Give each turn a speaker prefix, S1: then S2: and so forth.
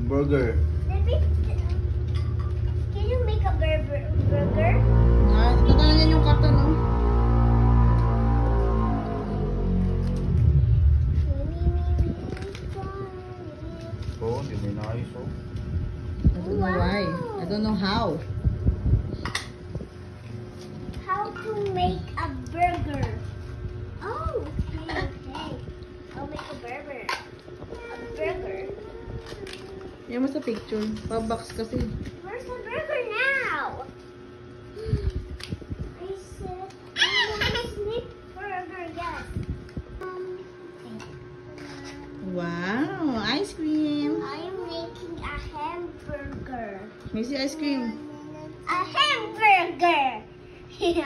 S1: Burger.
S2: Baby, can you make a burger?
S3: Tatanan yan yung karton, no?
S1: Oh, hindi may naayos, oh.
S3: I don't know why. I don't know how.
S2: How to make a burger? Oh, okay. I'll make a burger. A burger.
S3: Yan mo sa picture. Pa-box kasi.
S2: Where's the burger now? I said, snake burger, yes.
S3: Wow! Ice cream!
S2: I'm making a hamburger.
S3: May si ice cream.
S2: A hamburger!
S3: Hello!